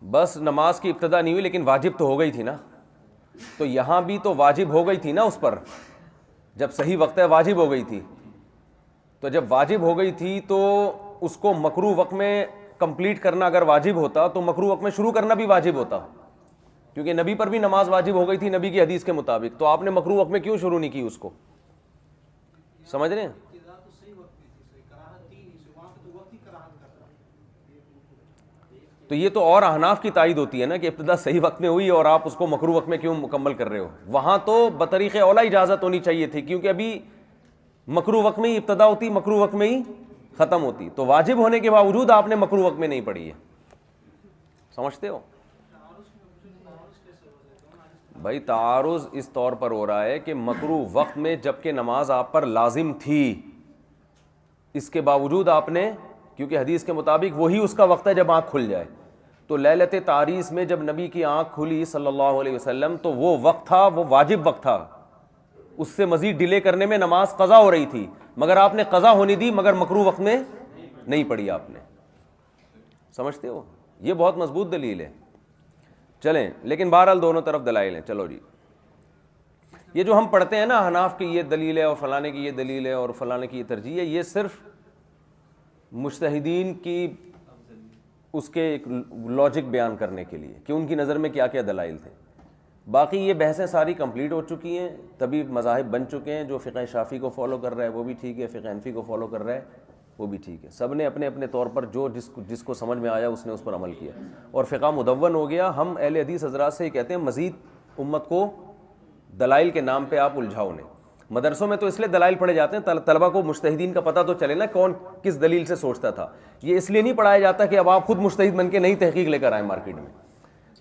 بس نماز کی ابتدا نہیں ہوئی لیکن واجب تو ہو گئی تھی نا. تو یہاں بھی تو واجب ہو گئی تھی نا اس پر, جب صحیح وقت ہے واجب ہو گئی تھی. تو جب واجب ہو گئی تھی تو اس کو مکروہ وقت میں کمپلیٹ کرنا اگر واجب ہوتا تو مکروہ وقت میں شروع کرنا بھی واجب ہوتا, کیونکہ نبی پر بھی نماز واجب ہو گئی تھی نبی کی حدیث کے مطابق. تو آپ نے مکروہ وقت میں کیوں شروع نہیں کی اس کو؟ سمجھ رہے ہیں؟ تو یہ تو اور احناف کی تائید ہوتی ہے نا کہ ابتدا صحیح وقت میں ہوئی اور آپ اس کو مکروہ وقت میں کیوں مکمل کر رہے ہو. وہاں تو بطریق اولیٰ اجازت ہونی چاہیے تھی, کیونکہ ابھی مکروہ وقت میں ہی ابتدا ہوتی, مکروہ وقت میں ہی ختم ہوتی. تو واجب ہونے کے باوجود آپ نے مکروہ وقت میں نہیں پڑھی ہے. سمجھتے ہو بھائی؟ تعارض اس طور پر ہو رہا ہے کہ مکروہ وقت میں جبکہ نماز آپ پر لازم تھی, اس کے باوجود آپ نے, کیونکہ حدیث کے مطابق وہی اس کا وقت ہے جب آنکھ کھل جائے. تو لیلت تعریس میں جب نبی کی آنکھ کھلی صلی اللہ علیہ وسلم تو وہ وقت تھا, وہ واجب وقت تھا, اس سے مزید ڈیلے کرنے میں نماز قضا ہو رہی تھی, مگر آپ نے قضا ہونی دی مگر مکروہ وقت میں نہیں پڑھی آپ نے. سمجھتے ہو؟ یہ بہت مضبوط دلیل ہے. چلیں لیکن بہرحال دونوں طرف دلائل ہیں. چلو جی, یہ جو ہم پڑھتے ہیں نا احناف کی یہ دلیل ہے اور فلانے کی یہ دلیل ہے اور فلانے کی یہ ترجیح ہے, یہ صرف مجتہدین کی اس کے ایک لاجک بیان کرنے کے لیے کہ ان کی نظر میں کیا کیا دلائل تھے. باقی یہ بحثیں ساری کمپلیٹ ہو چکی ہیں, تبھی مذاہب بن چکے ہیں. جو فقہ شافعی کو فالو کر رہا ہے وہ بھی ٹھیک ہے, فقہ حنفی کو فالو کر رہا ہے وہ بھی ٹھیک ہے. سب نے اپنے اپنے طور پر جو جس کو سمجھ میں آیا اس نے اس پر عمل کیا اور فقہ مدون ہو گیا. ہم اہل حدیث حضرات سے یہ کہتے ہیں مزید امت کو دلائل کے نام پہ آپ الجھاؤ نہیں. مدرسوں میں تو اس لیے دلائل پڑھے جاتے ہیں طلبہ کو مجتہدین کا پتہ تو چلے نا کون کس دلیل سے سوچتا تھا. یہ اس لیے نہیں پڑھایا جاتا کہ اب آپ خود مجتہد بن کے نئی تحقیق لے کر آئیں مارکیٹ میں.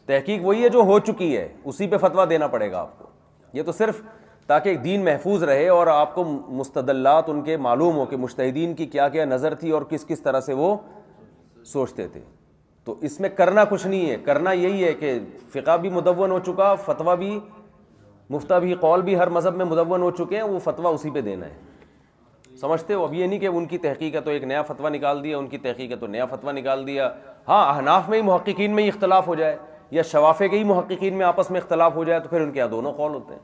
تحقیق وہی ہے جو ہو چکی ہے, اسی پہ فتویٰ دینا پڑے گا آپ کو. یہ تو صرف تاکہ دین محفوظ رہے اور آپ کو مستدلات ان کے معلوم ہو کہ مجتہدین کی کیا کیا نظر تھی اور کس کس طرح سے وہ سوچتے تھے. تو اس میں کرنا کچھ نہیں ہے, کرنا یہی ہے کہ فقہ بھی مدون ہو چکا, فتویٰ بھی, مفتہ بھی, قول بھی ہر مذہب میں مدون ہو چکے ہیں, وہ فتویٰ اسی پہ دینا ہے. سمجھتے ہو؟ اب یہ نہیں کہ ان کی تحقیق ہے تو ایک نیا فتویٰ نکال دیا, ان کی تحقیق ہے تو نیا فتویٰ نکال دیا. ہاں احناف میں ہی محققین میں ہی اختلاف ہو جائے یا شوافع کے ہی محققین میں آپس میں اختلاف ہو جائے تو پھر ان کے یہاں دونوں قول ہوتے ہیں.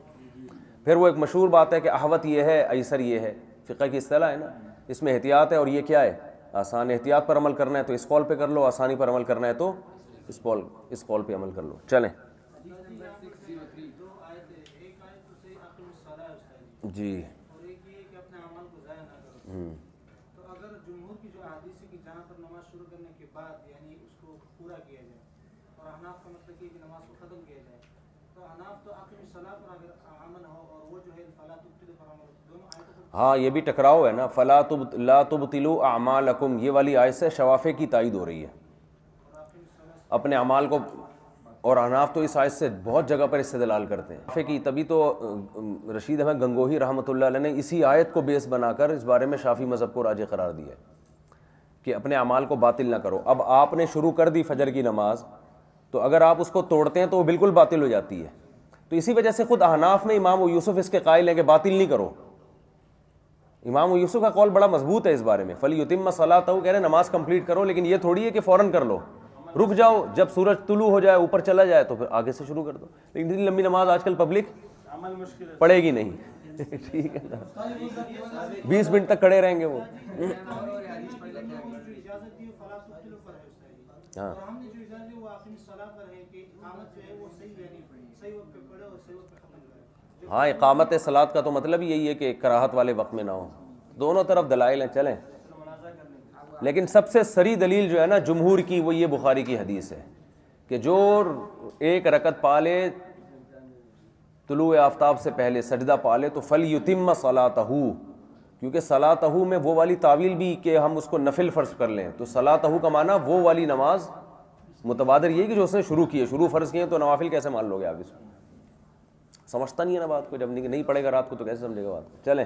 پھر وہ ایک مشہور بات ہے کہ احوط یہ ہے ایسر یہ ہے, فقہ کی اصطلاح ہے نا, اس میں احتیاط ہے اور یہ کیا ہے آسان. احتیاط پر عمل کرنا ہے تو اس قول پہ کر لو, آسانی پر عمل کرنا ہے تو اس قول پہ عمل کر لو. چلیں جی. تو اگر جمہور کی جو احادیث ہے کہ جہاں پر نماز شروع کرنے کے بعد یعنی اس کو پورا کیا جائے اور احناف کا مطلب یہ کہ نماز کو ختم کیا جائے, تو احناف تو اقیم الصلاۃ پر اگر عمل ہو اور وہ جو ہے فلا تبطلوا پر عمل, دونوں آیتوں کو ہاں یہ بھی ٹکراؤ ہے نا. لا تبطلوا اعمالکم, یہ والی آیت سے شوافع کی تائید ہو رہی ہے اپنے اعمال کو, اور احناف تو اس آیت سے بہت جگہ پر استدلال کرتے ہیں شوافع کی. تبھی تو رشید احمد گنگوہی رحمۃ اللہ علیہ نے اسی آیت کو بیس بنا کر اس بارے میں شافعی مذہب کو راجح قرار دیا کہ اپنے اعمال کو باطل نہ کرو. اب آپ نے شروع کر دی فجر کی نماز, تو اگر آپ اس کو توڑتے ہیں تو وہ بالکل باطل ہو جاتی ہے. تو اسی وجہ سے خود احناف میں امام یوسف اس کے قائل ہیں کہ باطل نہیں کرو. امام یوسف کا قول بڑا مضبوط ہے اس بارے میں, فلیتم صلاتہ, کہہ رہے ہیں نماز کمپلیٹ کرو, لیکن یہ تھوڑی ہے کہ فوراً کر لو, رک جاؤ, جب سورج طلوع ہو جائے اوپر چلا جائے تو پھر آگے سے شروع کر دو. لیکن اتنی لمبی نماز آج کل پبلک پڑھے گی نہیں. ٹھیک ہے نا, 20 منٹ تک کھڑے رہیں گے وہ. ہاں ہاں, اقامت صلاۃ کا تو مطلب یہی ہے کہ کراہت والے وقت میں نہ ہو. دونوں طرف دلائل ہیں. چلیں, لیکن سب سے سری دلیل جو ہے نا جمہور کی وہ یہ بخاری کی حدیث ہے کہ جو ایک رکعت پا لے طلوع آفتاب سے پہلے, سجدہ پا لے, تو فلیتم صلاتہ, کیونکہ صلاتہ میں وہ والی تعویل بھی کہ ہم اس کو نفل فرض کر لیں, تو صلاتہ کا معنی وہ والی نماز متبادر یہ کہ جو اس نے شروع کی ہے. شروع فرض کیے تو نوافل کیسے مان لو گے آپ اس کو؟ سمجھتا نہیں ہے نا بات کو, جب نہیں پڑھے گا رات کو تو کیسے سمجھے گا بات کو. چلیں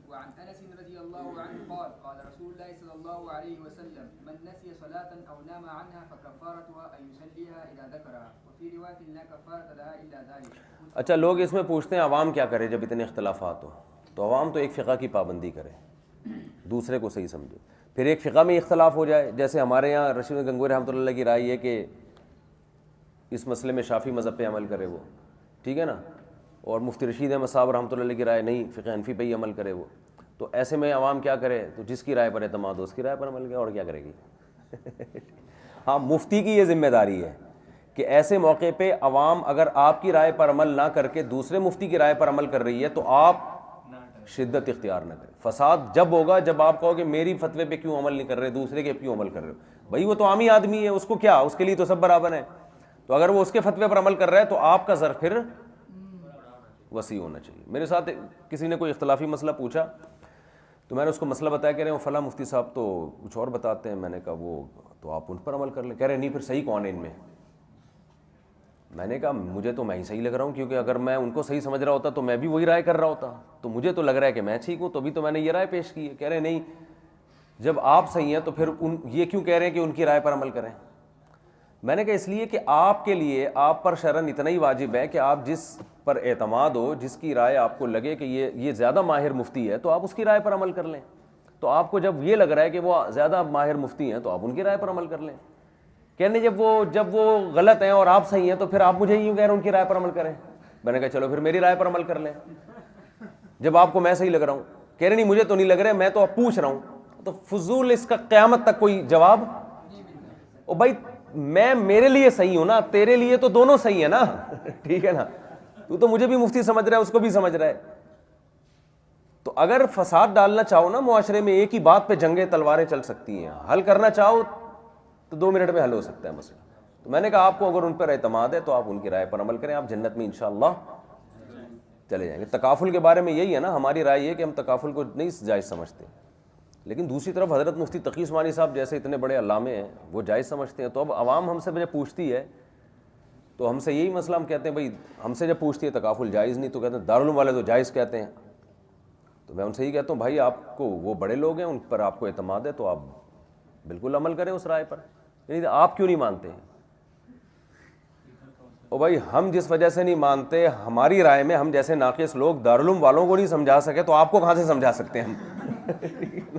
وعن انس رضی اللہ عنہ قال قال رسول اللہ صلی اللہ علیہ وسلم من نسی صلاة او نام عنها فکفارتها ان یصلیها اذا ذکرها وفي روایت لا کفارۃ لها الا ذلك. اچھا, لوگ اس میں پوچھتے ہیں عوام کیا کرے جب اتنے اختلافات ہو. تو عوام تو ایک فقہ کی پابندی کرے, دوسرے کو صحیح سمجھے. پھر ایک فقہ میں اختلاف ہو جائے, جیسے ہمارے یہاں رشید گنگوہی رحمۃ اللہ کی رائے ہے کہ اس مسئلے میں شافعی مذہب پہ عمل کرے وہ, ٹھیک ہے نا, اور مفتی رشید احمد صاحب رحمۃ اللہ کی رائے نہیں, فقہ حنفی پہ ہی عمل کرے وہ. تو ایسے میں عوام کیا کرے؟ تو جس کی رائے پر اعتماد ہو اس کی رائے پر عمل کرے, اور کیا کرے گی. ہاں, مفتی کی یہ ذمہ داری ہے کہ ایسے موقع پہ عوام اگر آپ کی رائے پر عمل نہ کر کے دوسرے مفتی کی رائے پر عمل کر رہی ہے تو آپ شدت اختیار نہ کریں. فساد جب ہوگا جب آپ کہو کہ میری فتوے پہ کیوں عمل نہیں کر رہے, دوسرے کے کیوں عمل کر رہے ہو. بھائی وہ تو عامی آدمی ہے, اس کو کیا, اس کے لیے تو سب برابر ہیں. تو اگر وہ اس کے فتوے پر عمل کر رہا ہے تو آپ کا ظرف پھر وسیع ہونا چاہیے. میرے ساتھ کسی نے کوئی اختلافی مسئلہ پوچھا تو میں نے اس کو مسئلہ بتایا, کہہ رہے ہیں فلاں مفتی صاحب تو کچھ اور بتاتے ہیں. میں نے کہا وہ تو آپ ان پر عمل کر لیں. کہہ رہے نہیں, پھر صحیح کون ہے ان میں؟ میں نے کہا مجھے تو میں ہی صحیح لگ رہا ہوں, کیونکہ اگر میں ان کو صحیح سمجھ رہا ہوتا تو میں بھی وہی رائے کر رہا ہوتا. تو مجھے تو لگ رہا ہے کہ میں ٹھیک ہوں, تو بھی تو میں نے یہ رائے پیش کی ہے. کہہ رہے نہیں, جب آپ صحیح ہیں تو پھر یہ کیوں کہہ رہے ہیں کہ ان کی رائے پر عمل کریں؟ میں نے کہا اس لیے کہ آپ کے لیے آپ پر شرعاً اتنا ہی واجب ہے کہ آپ جس پر اعتماد ہو, جس کی رائے آپ کو لگے کہ یہ زیادہ ماہر مفتی ہے, تو آپ اس کی رائے پر عمل کر لیں. تو آپ کو جب یہ لگ رہا ہے کہ وہ زیادہ ماہر مفتی ہیں تو آپ ان کی رائے پر عمل کر لیں. کہنے جب وہ غلط ہیں اور آپ صحیح ہیں تو پھر آپ مجھے یوں کہہ رہے ہیں ان کی رائے پر عمل کریں. میں نے کہا چلو پھر میری رائے پر عمل کر لیں جب آپ کو میں صحیح لگ رہا ہوں. کہہ رہے نہیں مجھے تو نہیں لگ رہا, میں تو اب پوچھ رہا ہوں. تو فضول اس کا قیامت تک کوئی جواب. او بھائی میں میرے لیے صحیح ہوں نا, تیرے لیے تو دونوں صحیح ہیں نا. ٹھیک ہے نا, تو مجھے بھی مفتی سمجھ رہا ہے, اس کو بھی سمجھ رہا ہے. تو اگر فساد ڈالنا چاہو نا معاشرے میں, ایک ہی بات پہ جنگیں تلواریں چل سکتی ہیں. حل کرنا چاہو تو 2 منٹ میں حل ہو سکتا ہے مسئلہ. تو میں نے کہا آپ کو اگر ان پر اعتماد ہے تو آپ ان کی رائے پر عمل کریں, آپ جنت میں انشاءاللہ چلے جائیں گے. تکافل کے بارے میں یہی ہے نا, ہماری رائے یہ کہ ہم تکافل کو نہیں جائز سمجھتے, لیکن دوسری طرف حضرت مفتی تقی عثمانی صاحب جیسے اتنے بڑے علامے ہیں وہ جائز سمجھتے ہیں. تو اب عوام ہم سے جب پوچھتی ہے تو ہم سے یہی مسئلہ, ہم کہتے ہیں بھائی ہم سے جب پوچھتی ہے تکافل جائز نہیں, تو کہتے ہیں دارالعلوم والے تو جائز کہتے ہیں. تو میں ان سے یہی کہتا ہوں بھائی آپ کو وہ بڑے لوگ ہیں, ان پر آپ کو اعتماد ہے تو آپ بالکل عمل کریں اس رائے پر. یعنی آپ کیوں نہیں مانتے ہیں؟ او بھائی ہم جس وجہ سے نہیں مانتے, ہماری رائے میں ہم جیسے ناقص لوگ دارالعلوم والوں کو نہیں سمجھا سکے تو آپ کو کہاں سے سمجھا سکتے ہیں ہم؟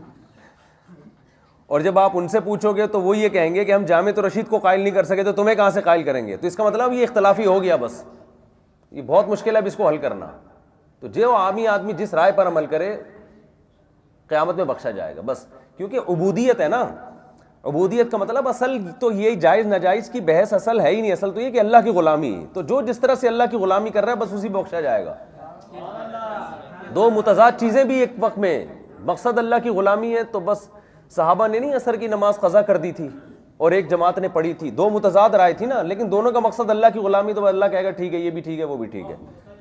اور جب آپ ان سے پوچھو گے تو وہ یہ کہیں گے کہ ہم جامعۃ الرشید کو قائل نہیں کر سکے تو تمہیں کہاں سے قائل کریں گے. تو اس کا مطلب یہ اختلافی ہو گیا, بس یہ بہت مشکل ہے اب اس کو حل کرنا. تو جو عامی آدمی جس رائے پر عمل کرے قیامت میں بخشا جائے گا بس, کیونکہ عبودیت ہے نا. عبودیت کا مطلب اصل تو یہ جائز ناجائز کی بحث اصل ہے ہی نہیں, اصل تو یہ کہ اللہ کی غلامی. تو جو جس طرح سے اللہ کی غلامی کر رہا ہے بس اسی بخشا جائے گا. 2 متضاد چیزیں بھی ایک وقت میں, مقصد اللہ کی غلامی ہے تو بس صحابہ نے نہیں عصر کی نماز قضا کر دی تھی اور ایک جماعت نے پڑھی تھی, 2 متضاد رائے تھی نا, لیکن دونوں کا مقصد اللہ کی غلامی. تو اللہ کہے گا ٹھیک ہے یہ بھی ٹھیک ہے وہ بھی ٹھیک ہے,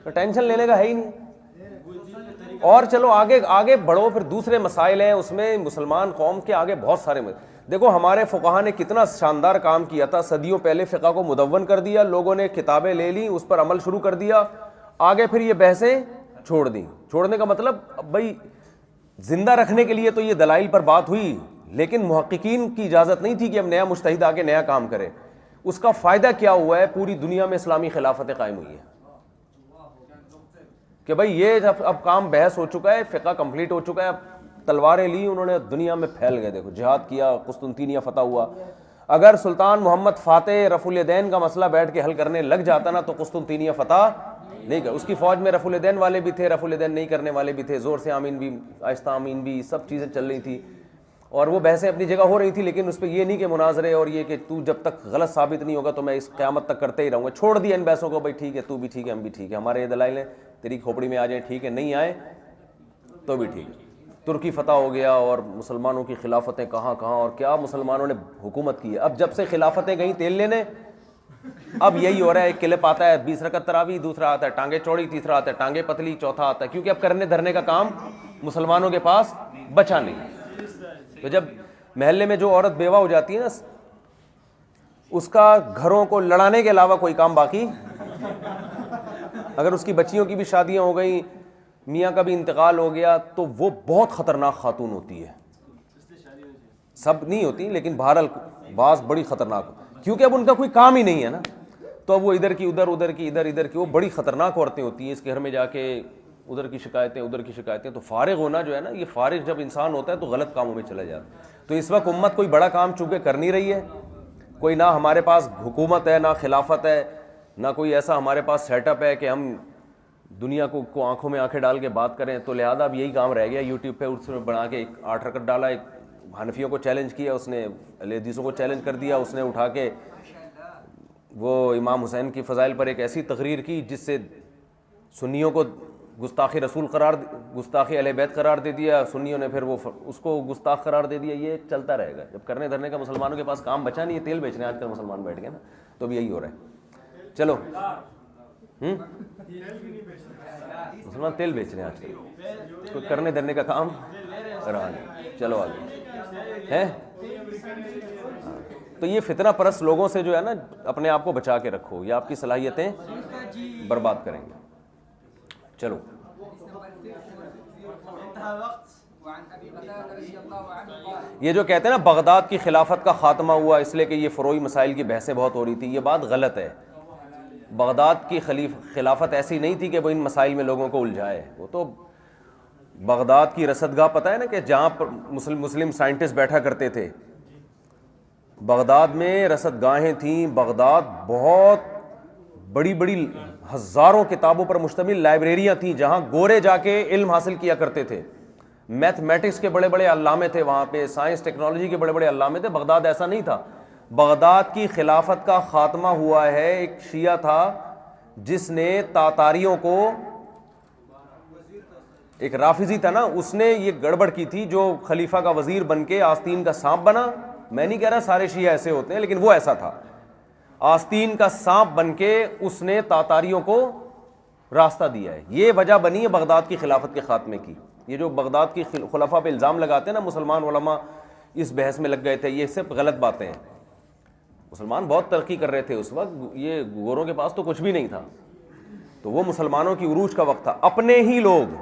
تو ٹینشن لینے کا ہے ہی نہیں. اور چلو آگے بڑھو, پھر دوسرے مسائل ہیں اس میں. مسلمان قوم کے آگے بہت سارے دیکھو ہمارے فقہا نے کتنا شاندار کام کیا تھا. صدیوں پہلے فقہ کو مدون کر دیا, لوگوں نے کتابیں لے لی, اس پر عمل شروع کر دیا. آگے پھر یہ بحثیں چھوڑ دیں. چھوڑنے کا مطلب بھائی زندہ رکھنے کے لیے تو یہ دلائل پر بات ہوئی, لیکن محققین کی اجازت نہیں تھی کہ اب نیا مجتہد آ کے نیا کام کرے. اس کا فائدہ کیا ہوا ہے؟ پوری دنیا میں اسلامی خلافتیں قائم ہوئی ہیں کہ بھائی یہ اب کام بحث ہو چکا ہے, فقہ کمپلیٹ ہو چکا ہے, اب تلواریں لی انہوں نے, دنیا میں پھیل گئے. دیکھو جہاد کیا, قسطنطینیہ فتح ہوا. اگر سلطان محمد فاتح رفع الیدین کا مسئلہ بیٹھ کے حل کرنے لگ جاتا نا تو قسطنطینیہ فتح نہیں کر. اس کی فوج میں رفع الیدین والے بھی تھے, رفع الیدین نہیں کرنے والے بھی تھے, زور سے آمین بھی, آہستہ آمین بھی, سب چیزیں چل رہی تھی اور وہ بحثیں اپنی جگہ ہو رہی تھی. لیکن اس پہ یہ نہیں کہ مناظرے اور یہ کہ تو جب تک غلط ثابت نہیں ہوگا تو میں اس قیامت تک کرتے ہی رہوں گا. چھوڑ دیا ان بحثوں کو, بھائی ٹھیک ہے تو بھی ٹھیک ہے ہم بھی ٹھیک ہے, ہمارے یہ دلائل ہیں, تیری کھوپڑی میں آ جائیں ٹھیک ہے, نہیں آئے تو بھی ٹھیک ہے. ترکی فتح ہو گیا اور مسلمانوں کی خلافتیں کہاں اور کیا مسلمانوں نے حکومت کی ہے. اب جب سے خلافتیں گئیں تیل لینے, اب یہی ہو رہا ہے, ایک کلپ آتا ہے 20 رکعت تراویح, دوسرا آتا ہے ٹانگیں چوڑی, تیسرا آتا ہے ٹانگیں پتلی, چوتھا آتا ہے, کیونکہ اب کرنے دھرنے کا کام مسلمانوں کے پاس بچا نہیں. تو جب محلے میں جو عورت بیوہ ہو جاتی ہے نا, اس کا گھروں کو لڑانے کے علاوہ کوئی کام باقی, اگر اس کی بچیوں کی بھی شادیاں ہو گئیں, میاں کا بھی انتقال ہو گیا, تو وہ بہت خطرناک خاتون ہوتی ہے. سب نہیں ہوتی لیکن بہرحال بعض بڑی خطرناک, کیونکہ اب ان کا کوئی کام ہی نہیں ہے نا, تو اب وہ ادھر کی ادھر, ادھر کی ادھر, ادھر کی وہ بڑی خطرناک عورتیں ہوتی ہیں. اس کے گھر میں جا کے ادھر کی شکایتیں, ادھر کی شکایتیں. تو فارغ ہونا جو ہے نا, یہ فارغ جب انسان ہوتا ہے تو غلط کاموں میں چلا جاتا ہے. تو اس وقت امت کوئی بڑا کام چونکہ کر نہیں رہی ہے, کوئی نہ ہمارے پاس حکومت ہے, نہ خلافت ہے, نہ کوئی ایسا ہمارے پاس سیٹ اپ ہے کہ ہم دنیا کو آنکھوں میں آنکھیں ڈال کے بات کریں. تو لہٰذا اب یہی کام رہ گیا, یوٹیوب پہ اس میں بنا کے 8 رکعت ڈالا, ایک حنفیوں کو چیلنج کیا, اس نے حدیثوں کو چیلنج کر دیا, اس نے اٹھا کے وہ امام حسین کی فضائل پر ایک ایسی تقریر کی جس سے سنیوں کو گستاخی رسول گستاخی اہل بیت قرار دے دیا, سنیوں نے پھر وہ اس کو گستاخ قرار دے دیا. یہ چلتا رہے گا جب کرنے دھرنے کا مسلمانوں کے پاس کام بچا نہیں ہے. تیل بیچ رہے ہیں آج کل مسلمان بیٹھ گئے نا, تو اب یہی ہو رہا ہے. چلو مسلمان تیل بیچ رہے ہیں آج کل, کوئی کرنے دھرنے کا کام رہا نہیں. چلو آگے ہے. تو یہ فتنہ پرست لوگوں سے جو ہے نا اپنے آپ کو بچا کے رکھو, یہ آپ کی صلاحیتیں برباد کریں گے. چلو یہ جو کہتے ہیں نا بغداد کی خلافت کا خاتمہ ہوا اس لیے کہ یہ فروعی مسائل کی بحثیں بہت ہو رہی تھی, یہ بات غلط ہے. بغداد کی خلافت ایسی نہیں تھی کہ وہ ان مسائل میں لوگوں کو الجھائے. وہ تو بغداد کی رصدگاہ پتہ ہے نا کہ جہاں پر مسلم سائنٹسٹ بیٹھا کرتے تھے, بغداد میں رصد گاہیں تھیں. بغداد بہت بڑی بڑی ہزاروں کتابوں پر مشتمل لائبریریاں تھیں جہاں گورے جا کے علم حاصل کیا کرتے تھے. میتھمیٹکس کے بڑے بڑے علامے تھے وہاں پہ, سائنس ٹیکنالوجی کے بڑے بڑے علامے تھے. بغداد ایسا نہیں تھا. بغداد کی خلافت کا خاتمہ ہوا ہے, ایک شیعہ تھا جس نے تاتاریوں کو, ایک رافضی تھا نا, اس نے یہ گڑبڑ کی تھی, جو خلیفہ کا وزیر بن کے آستین کا سانپ بنا. میں نہیں کہہ رہا سارے شیعہ ایسے ہوتے ہیں, لیکن وہ ایسا تھا. آستین کا سانپ بن کے اس نے تاتاریوں کو راستہ دیا ہے. یہ وجہ بنی ہے بغداد کی خلافت کے خاتمے کی. یہ جو بغداد کی خلفاء پہ الزام لگاتے ہیں نا مسلمان علماء اس بحث میں لگ گئے تھے, یہ سب غلط باتیں ہیں. مسلمان بہت ترقی کر رہے تھے اس وقت, یہ گوروں کے پاس تو کچھ بھی نہیں تھا, تو وہ مسلمانوں کی عروج کا وقت تھا. اپنے ہی لوگ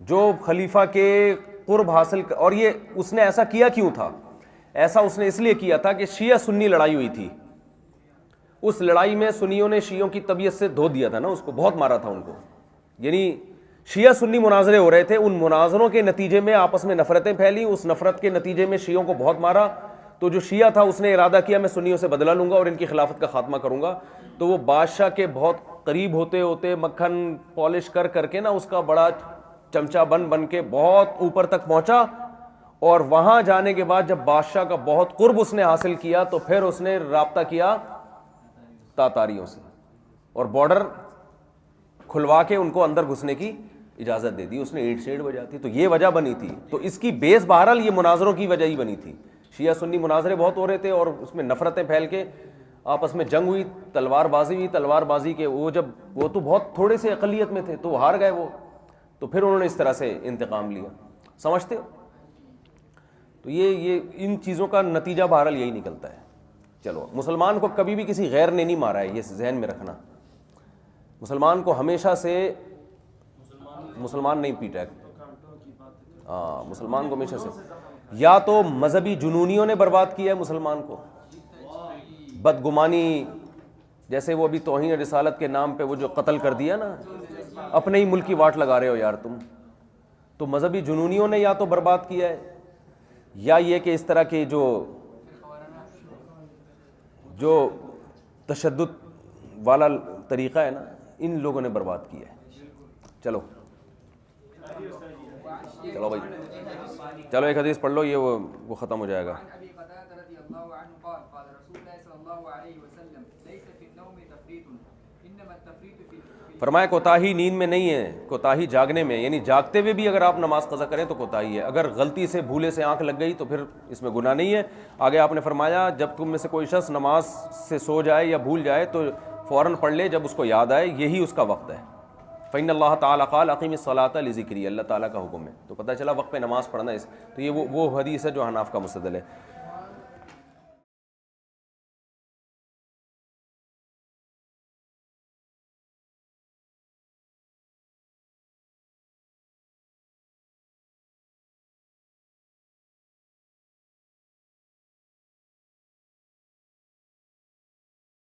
جو خلیفہ کے قرب حاصل, اور یہ اس نے ایسا کیا کیوں تھا؟ ایسا اس نے اس لیے کیا تھا کہ شیعہ سنی لڑائی ہوئی تھی. اس لڑائی میں سنیوں نے شیعوں کی طبیعت سے دھو دیا تھا نا, اس کو بہت مارا تھا ان کو. یعنی شیعہ سنی مناظرے ہو رہے تھے, ان مناظروں کے نتیجے میں آپس میں نفرتیں پھیلی, اس نفرت کے نتیجے میں شیعوں کو بہت مارا. تو جو شیعہ تھا اس نے ارادہ کیا میں سنیوں سے بدلہ لوں گا اور ان کی خلافت کا خاتمہ کروں گا. تو وہ بادشاہ کے بہت قریب ہوتے ہوتے مکھن پالش کر کر کے نا اس کا بڑا چمچہ بن کے بہت اوپر تک پہنچا, اور وہاں جانے کے بعد جب بادشاہ کا بہت قرب اس نے حاصل کیا تو پھر اس نے رابطہ کیا تاتاریوں سے اور بارڈر کھلوا کے ان کو اندر گھسنے کی اجازت دے دی. اس نے اینٹ شیڈ بجا دی. تو یہ وجہ بنی تھی. تو اس کی بیس بہرحال یہ مناظروں کی وجہ ہی بنی تھی. شیعہ سنی مناظرے بہت ہو رہے تھے اور اس میں نفرتیں پھیل کے آپس میں جنگ ہوئی, تلوار بازی ہوئی. تلوار بازی کے وہ جب وہ تو بہت تھوڑے سے اقلیت میں تھے تو وہ ہار گئے وہ, تو پھر انہوں نے اس طرح سے انتقام لیا. سمجھتے ہو؟ تو یہ ان چیزوں کا نتیجہ بہرحال یہی نکلتا ہے. چلو, مسلمان کو کبھی بھی کسی غیر نے نہیں مارا ہے, یہ ذہن میں رکھنا. مسلمان کو ہمیشہ سے مسلمان نہیں پیٹا ہے. ہاں, مسلمان کو ہمیشہ سے یا تو مذہبی جنونیوں نے برباد کیا ہے مسلمان کو, بدگمانی, جیسے وہ ابھی توہین رسالت کے نام پہ وہ جو قتل کر دیا نا, اپنے ہی ملک کی واٹ لگا رہے ہو یار تم. تو مذہبی جنونیوں نے یا تو برباد کیا ہے, یا یہ کہ اس طرح کے جو تشدد والا طریقہ ہے نا, ان لوگوں نے برباد کیا ہے. چلو بھائی, چلو ایک حدیث پڑھ لو, یہ وہ ختم ہو جائے گا. فرمایا کوتاہی نیند میں نہیں ہے, کوتاہی جاگنے میں, یعنی جاگتے ہوئے بھی اگر آپ نماز قضا کریں تو کوتاہی ہے. اگر غلطی سے بھولے سے آنکھ لگ گئی تو پھر اس میں گناہ نہیں ہے. آگے آپ نے فرمایا جب تم میں سے کوئی شخص نماز سے سو جائے یا بھول جائے تو فوراً پڑھ لے جب اس کو یاد آئے, یہی اس کا وقت ہے. فإن اللہ تعالیٰ قال اقیم الصلاۃ لذکری, اللہ تعالیٰ کا حکم ہے. تو پتہ چلا وقت پہ نماز پڑھنا. تو یہ وہ حدیث ہے جو حناف کا مستدل ہے.